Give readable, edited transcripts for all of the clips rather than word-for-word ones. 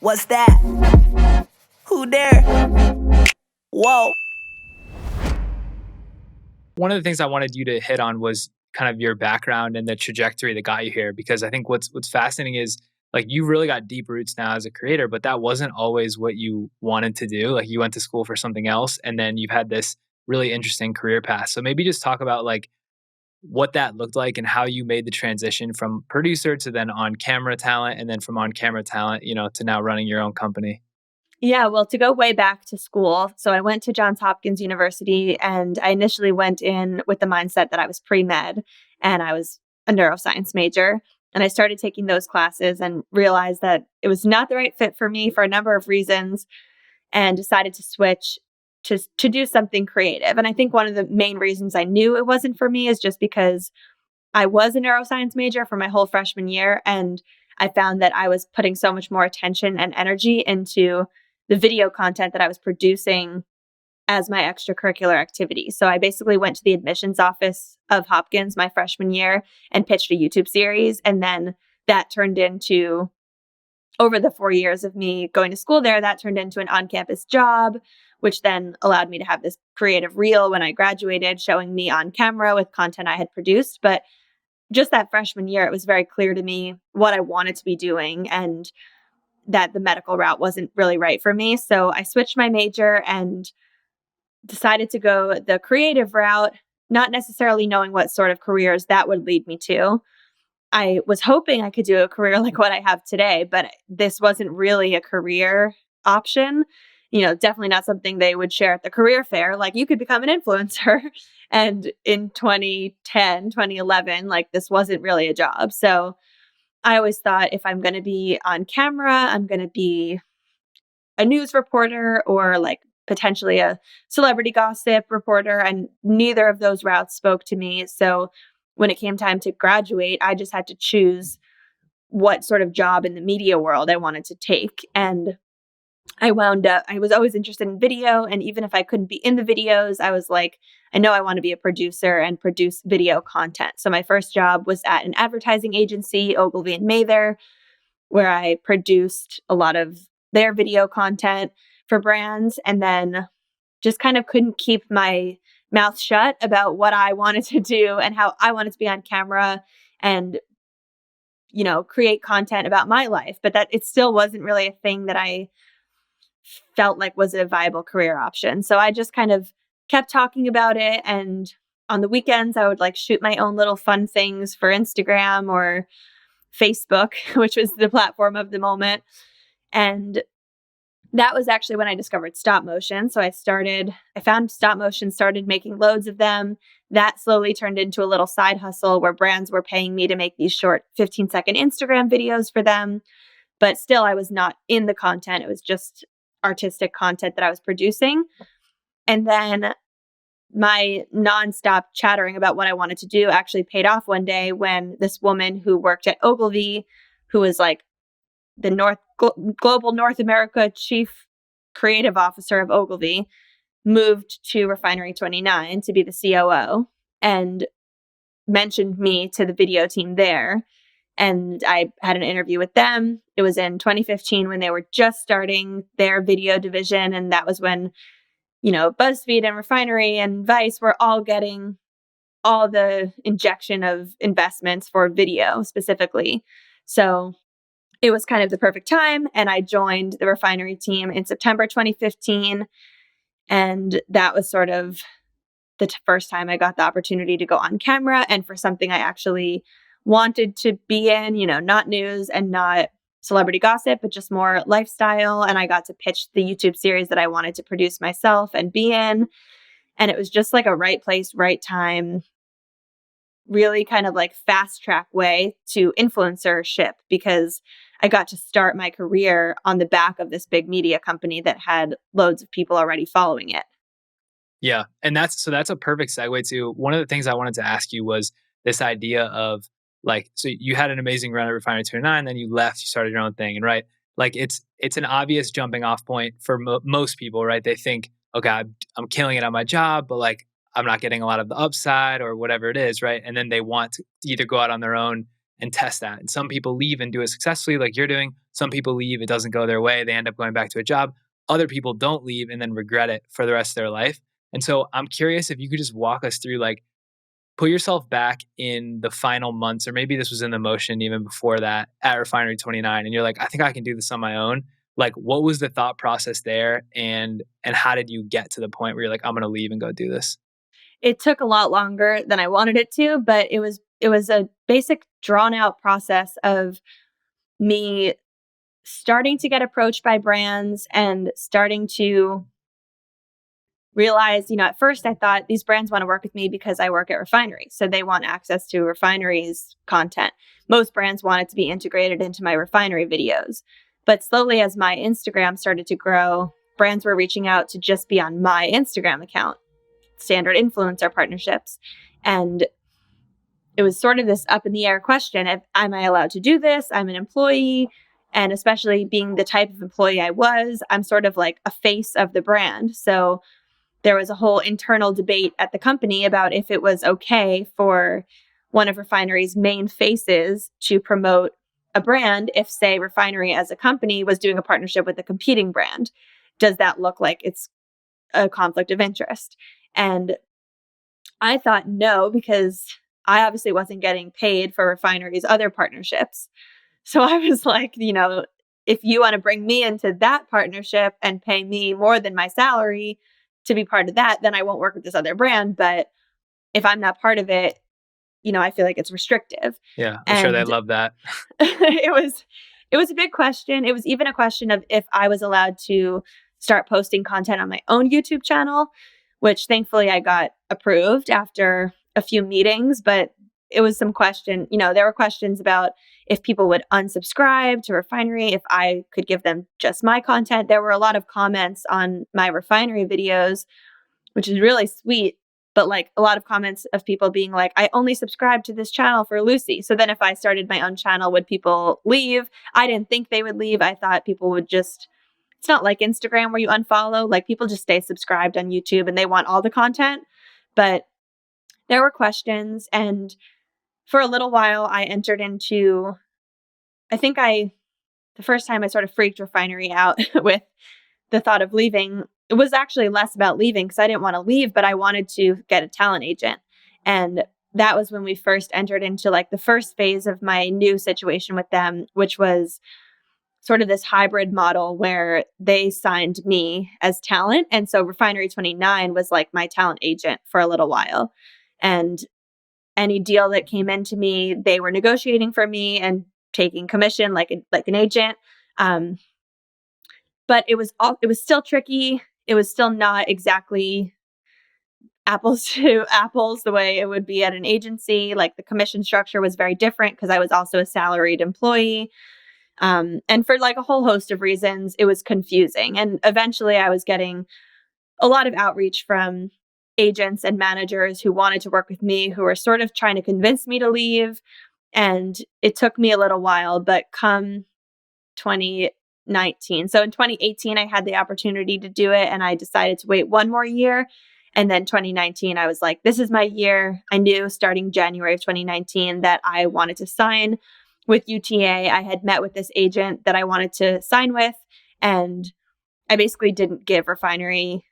What's that? Who there? Whoa. One of the things I wanted you to hit on was kind of your background and the trajectory that got you here. Because I think what's fascinating is like you really got deep roots now as a creator, but that wasn't always what you wanted to do. Like you went to school for something else, and then you've had this really interesting career path. So maybe just talk about like what that looked like and how you made the transition from producer to then on camera talent, and then from on camera talent, to now running your own company. Yeah, well, to go way back to school, so I went to Johns Hopkins University and I initially went in with the mindset that I was pre-med and I was a neuroscience major. And I started taking those classes and realized that it was not the right fit for me for a number of reasons and decided to switch to do something creative. And I think one of the main reasons I knew it wasn't for me is just because I was a neuroscience major for my whole freshman year and I found that I was putting so much more attention and energy into the video content that I was producing as my extracurricular activity. So I basically went to the admissions office of Hopkins my freshman year and pitched a YouTube series. And then that turned into, over the 4 years of me going to school there, that turned into an on-campus job, which then allowed me to have this creative reel when I graduated, showing me on camera with content I had produced. But just that freshman year, it was very clear to me what I wanted to be doing and that the medical route wasn't really right for me. So I switched my major and decided to go the creative route, not necessarily knowing what sort of careers that would lead me to. I was hoping I could do a career like what I have today, but this wasn't really a career option. Definitely not something they would share at the career fair. Like you could become an influencer. And in 2010, 2011, like this wasn't really a job. So I always thought if I'm going to be on camera, I'm going to be a news reporter or like potentially a celebrity gossip reporter. And neither of those routes spoke to me. So when it came time to graduate, I just had to choose what sort of job in the media world I wanted to take. And I was always interested in video. And even if I couldn't be in the videos, I was like, I know I want to be a producer and produce video content. So my first job was at an advertising agency, Ogilvy and Mather, where I produced a lot of their video content for brands. And then just kind of couldn't keep my mouth shut about what I wanted to do and how I wanted to be on camera and, create content about my life. But that it still wasn't really a thing that I felt like was a viable career option. So I just kind of kept talking about it. And on the weekends, I would like shoot my own little fun things for Instagram or Facebook, which was the platform of the moment. And that was actually when I discovered stop motion. So I found stop motion, started making loads of them. That slowly turned into a little side hustle where brands were paying me to make these short 15-second Instagram videos for them. But still, I was not in the content. It was just artistic content that I was producing. And then my nonstop chattering about what I wanted to do actually paid off one day when this woman who worked at Ogilvy, who was like the global North America chief creative officer of Ogilvy, moved to Refinery 29 to be the COO and mentioned me to the video team there. And I had an interview with them. It was in 2015 when they were just starting their video division. And that was when, BuzzFeed and Refinery and Vice were all getting all the injection of investments for video specifically. So it was kind of the perfect time. And I joined the Refinery team in September 2015. And that was sort of the first time I got the opportunity to go on camera and for something I actually wanted to be in, not news and not celebrity gossip, but just more lifestyle. And I got to pitch the YouTube series that I wanted to produce myself and be in. And it was just like a right place, right time, really kind of like fast track way to influencership because I got to start my career on the back of this big media company that had loads of people already following it. Yeah. And that's a perfect segue to one of the things I wanted to ask you was this idea of like, so you had an amazing run at Refinery 29, then you left, you started your own thing. And right, like it's an obvious jumping off point for most people, right? They think, okay, I'm killing it on my job, but like, I'm not getting a lot of the upside or whatever it is, right? And then they want to either go out on their own and test that. And some people leave and do it successfully like you're doing. some people leave, it doesn't go their way, they end up going back to a job. Other people don't leave and then regret it for the rest of their life. And so I'm curious if you could just walk us through, like, put yourself back in the final months, or maybe this was in the motion even before that at Refinery 29, and you're like, I think I can do this on my own. Like, what was the thought process there, and how did you get to the point where you're like, I'm going to leave and go do this? It took a lot longer than I wanted it to, but it was a basic drawn out process of me starting to get approached by brands and starting to realize, at first I thought these brands want to work with me because I work at Refinery. So they want access to Refinery's content. Most brands want it to be integrated into my Refinery videos. But slowly, as my Instagram started to grow, brands were reaching out to just be on my Instagram account, standard influencer partnerships. And it was sort of this up in the air question of, am I allowed to do this? I'm an employee. And especially being the type of employee I was, I'm sort of like a face of the brand. So there was a whole internal debate at the company about if it was okay for one of Refinery's main faces to promote a brand if, say, Refinery as a company was doing a partnership with a competing brand. Does that look like it's a conflict of interest? And I thought no, because I obviously wasn't getting paid for Refinery's other partnerships. So I was like, if you want to bring me into that partnership and pay me more than my salary to be part of that, then I won't work with this other brand. But if I'm not part of it, I feel like it's restrictive. Yeah, I'm sure they love that. it was a big question. It was even a question of if I was allowed to start posting content on my own YouTube channel, which thankfully I got approved after a few meetings. But it was some question, there were questions about if people would unsubscribe to Refinery, if I could give them just my content. There were a lot of comments on my Refinery videos, which is really sweet. But like a lot of comments of people being like, I only subscribe to this channel for Lucie. So then if I started my own channel, would people leave? I didn't think they would leave. I thought people would just, it's not like Instagram where you unfollow. Like people just stay subscribed on YouTube and they want all the content. But there were questions. And for a little while, I entered into, the first time I sort of freaked Refinery out with the thought of leaving. It was actually less about leaving because I didn't want to leave, but I wanted to get a talent agent. And that was when we first entered into like the first phase of my new situation with them, which was sort of this hybrid model where they signed me as talent. And so Refinery 29 was like my talent agent for a little while. And any deal that came into me, they were negotiating for me and taking commission like an agent. But it was still tricky. It was still not exactly apples to apples the way it would be at an agency. Like the commission structure was very different because I was also a salaried employee. And for like a whole host of reasons, it was confusing. And eventually I was getting a lot of outreach from agents and managers who wanted to work with me, who were sort of trying to convince me to leave. And it took me a little while, but come 2019. So in 2018, I had the opportunity to do it and I decided to wait one more year. And then 2019, I was like, this is my year. I knew starting January of 2019 that I wanted to sign with UTA. I had met with this agent that I wanted to sign with. And I basically didn't give Refinery,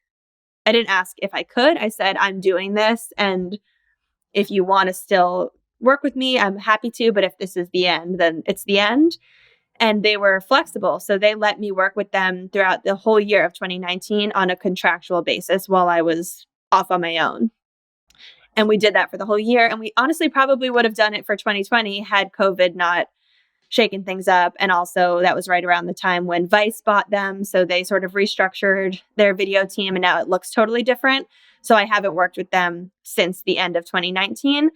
I didn't ask if I could. I said, I'm doing this. And if you want to still work with me, I'm happy to. But if this is the end, then it's the end. And they were flexible. So they let me work with them throughout the whole year of 2019 on a contractual basis while I was off on my own. And we did that for the whole year. And we honestly probably would have done it for 2020 had COVID not shaken things up. And also that was right around the time when Vice bought them. So they sort of restructured their video team and now it looks totally different. So I haven't worked with them since the end of 2019.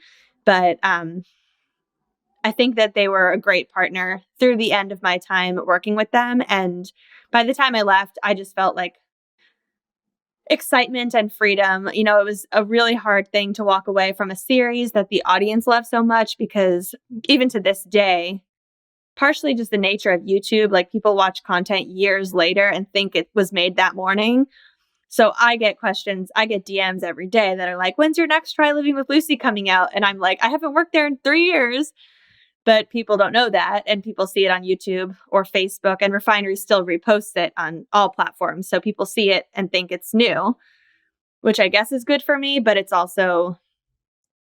But I think that they were a great partner through the end of my time working with them. And by the time I left, I just felt like excitement and freedom. It was a really hard thing to walk away from a series that the audience loved so much because even to this day, partially just the nature of YouTube, like people watch content years later and think it was made that morning. So I get questions, I get DMs every day that are like, when's your next Try Living with Lucie coming out? And I'm like, I haven't worked there in 3 years. But people don't know that, and people see it on YouTube or Facebook, and Refinery still reposts it on all platforms. So people see it and think it's new, which I guess is good for me, but it's also,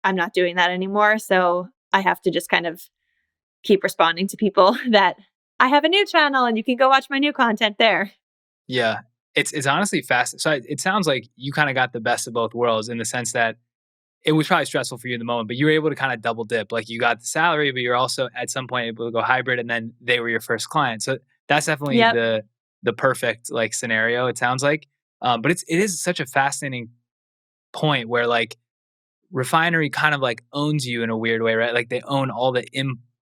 I'm not doing that anymore. So I have to just kind of keep responding to people that I have a new channel and you can go watch my new content there. Yeah. It's honestly fast. So it sounds like you kind of got the best of both worlds in the sense that it was probably stressful for you in the moment, but you were able to kind of double dip. Like you got the salary, but you're also at some point able to go hybrid, and then they were your first client. So that's definitely Yep. the perfect like scenario. It sounds like, but it is such a fascinating point where like Refinery kind of like owns you in a weird way, right? Like they own all the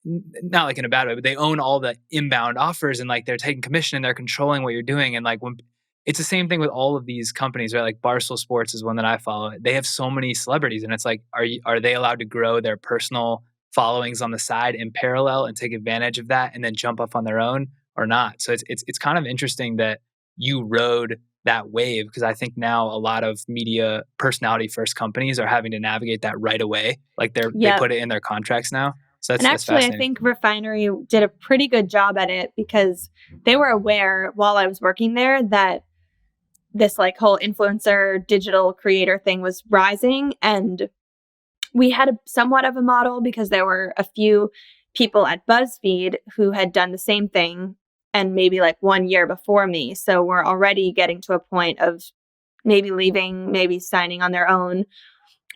not like in a bad way, but they own all the inbound offers, and like they're taking commission and they're controlling what you're doing. And like when it's the same thing with all of these companies, right? Like Barstool Sports is one that I follow. They have so many celebrities, and it's like, are they allowed to grow their personal followings on the side in parallel and take advantage of that and then jump up on their own or not? So it's kind of interesting that you rode that wave, because I think now a lot of media personality first companies are having to navigate that right away. Like they Yep. put it in their contracts now. So And that's actually, I fascinating. think Refinery did a pretty good job at it because they were aware while I was working there that this like whole influencer digital creator thing was rising. And we had somewhat of a model because there were a few people at BuzzFeed who had done the same thing and maybe like 1 year before me. So we're already getting to a point of maybe leaving, maybe signing on their own.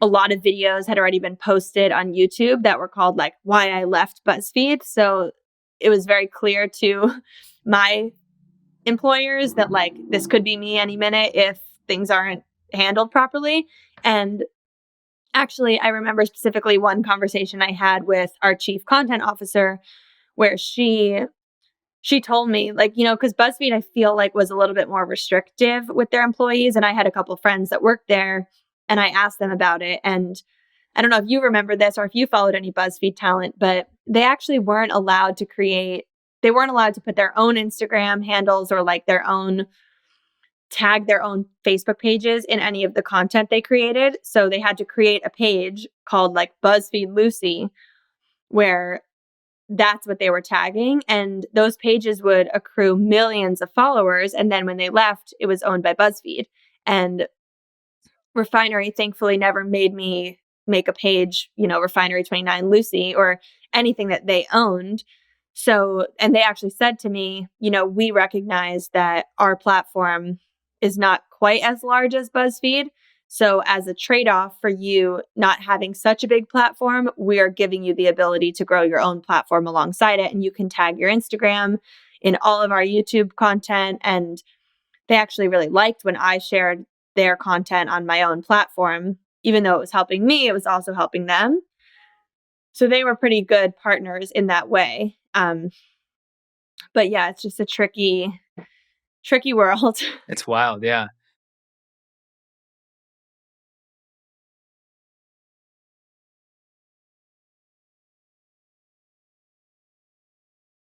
A lot of videos had already been posted on YouTube that were called like Why I Left BuzzFeed. So it was very clear to my employers that like this could be me any minute if things aren't handled properly. And actually, I remember specifically one conversation I had with our chief content officer where she told me like, because BuzzFeed I feel like was a little bit more restrictive with their employees, and I had a couple friends that worked there and I asked them about it. And I don't know if you remember this or if you followed any BuzzFeed talent, but they actually weren't allowed to put their own Instagram handles or like tag their own Facebook pages in any of the content they created. So they had to create a page called like BuzzFeed Lucie, where that's what they were tagging. And those pages would accrue millions of followers. And then when they left, it was owned by BuzzFeed. And Refinery thankfully never made me make a page, Refinery 29 Lucie or anything that they owned. So, and they actually said to me, we recognize that our platform is not quite as large as BuzzFeed. So, as a trade off for you not having such a big platform, we are giving you the ability to grow your own platform alongside it. And you can tag your Instagram in all of our YouTube content. And they actually really liked when I shared their content on my own platform. Even though it was helping me, it was also helping them. So they were pretty good partners in that way. But yeah, it's just a tricky world. It's wild. Yeah.